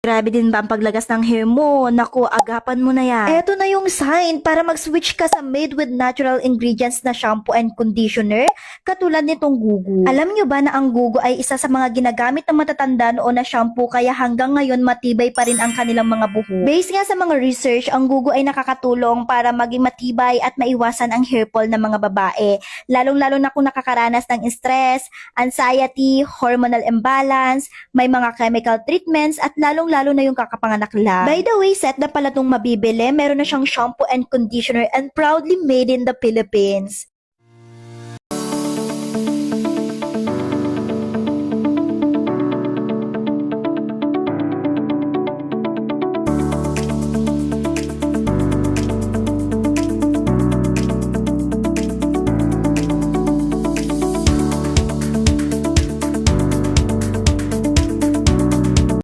Grabe din ba ang paglagas ng hair mo? Naku, agapan mo na yan. Eto na yung sign para mag-switch ka sa made with natural ingredients na shampoo and conditioner katulad nitong Gugu. Alam nyo ba na ang Gugu ay isa sa mga ginagamit ng matatanda noon na shampoo kaya hanggang ngayon matibay pa rin ang kanilang mga buhok? Based nga sa mga research, ang Gugu ay nakakatulong para maging matibay at maiwasan ang hair fall ng mga babae. Lalong-lalo na kung nakakaranas ng stress, anxiety, hormonal imbalance, may mga chemical treatments at lalo na yung kakapanganak lang. By the way, set na pala itong mabibili. Meron na siyang shampoo and conditioner and proudly made in the Philippines.